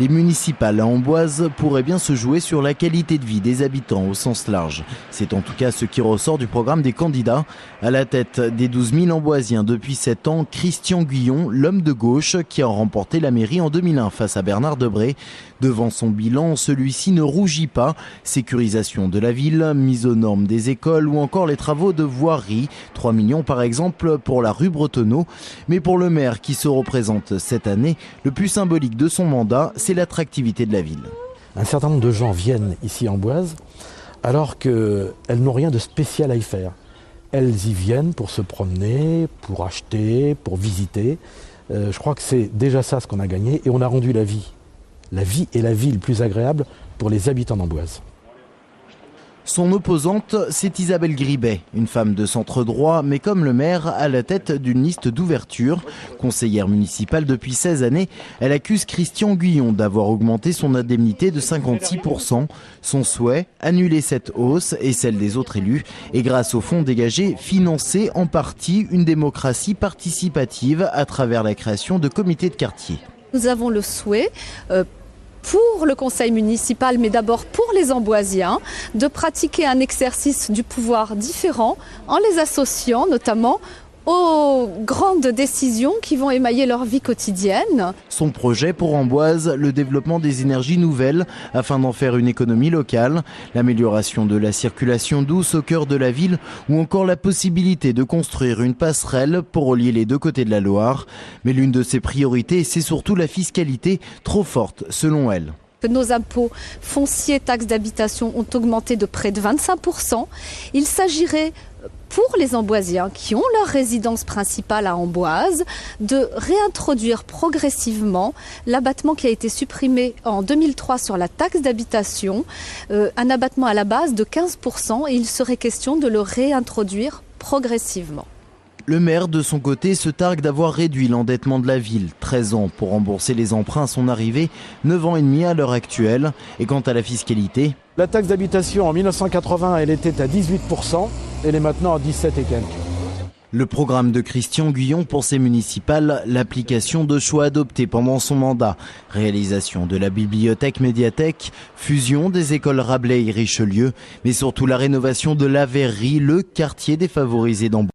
Les municipales à Amboise pourraient bien se jouer sur la qualité de vie des habitants au sens large. C'est en tout cas ce qui ressort du programme des candidats. À la tête des 12 000 Amboisiens depuis 7 ans, Christian Guyon, l'homme de gauche qui a remporté la mairie en 2001 face à Bernard Debré. Devant son bilan, celui-ci ne rougit pas. Sécurisation de la ville, mise aux normes des écoles ou encore les travaux de voirie. 3 millions par exemple pour la rue Bretonneau. Mais pour le maire qui se représente cette année, le plus symbolique de son mandat, c'est l'attractivité de la ville. Un certain nombre de gens viennent ici à Amboise alors qu'elles n'ont rien de spécial à y faire. Elles y viennent pour se promener, pour acheter, pour visiter. Je crois que c'est déjà ça ce qu'on a gagné et on a rendu la vie et la ville plus agréable pour les habitants d'Amboise. Son opposante, c'est Isabelle Gribet, une femme de centre droit, mais comme le maire, à la tête d'une liste d'ouverture. Conseillère municipale depuis 16 années, elle accuse Christian Guyon d'avoir augmenté son indemnité de 56%. Son souhait, annuler cette hausse et celle des autres élus, et grâce au fonds dégagé, financer en partie une démocratie participative à travers la création de comités de quartier. Nous avons le souhait pour le conseil municipal, mais d'abord pour les Amboisiens, de pratiquer un exercice du pouvoir différent en les associant notamment aux grandes décisions qui vont émailler leur vie quotidienne. Son projet pour Amboise, le développement des énergies nouvelles afin d'en faire une économie locale, l'amélioration de la circulation douce au cœur de la ville ou encore la possibilité de construire une passerelle pour relier les deux côtés de la Loire. Mais l'une de ses priorités, c'est surtout la fiscalité, trop forte selon elle. Nos impôts fonciers, taxes d'habitation ont augmenté de près de 25%. Il s'agirait pour les Amboisiens qui ont leur résidence principale à Amboise, de réintroduire progressivement l'abattement qui a été supprimé en 2003 sur la taxe d'habitation, un abattement à la base de 15%, et il serait question de le réintroduire progressivement. Le maire, de son côté, se targue d'avoir réduit l'endettement de la ville. 13 ans pour rembourser les emprunts à son arrivée, 9 ans et demi à l'heure actuelle. Et quant à la fiscalité, la taxe d'habitation en 1980, elle était à 18%, elle est maintenant à 17 et quelques. Le programme de Christian Guyon pour ses municipales, l'application de choix adoptés pendant son mandat, réalisation de la bibliothèque-médiathèque, fusion des écoles Rabelais et Richelieu, mais surtout la rénovation de la Verrerie, le quartier défavorisé d'Amboise.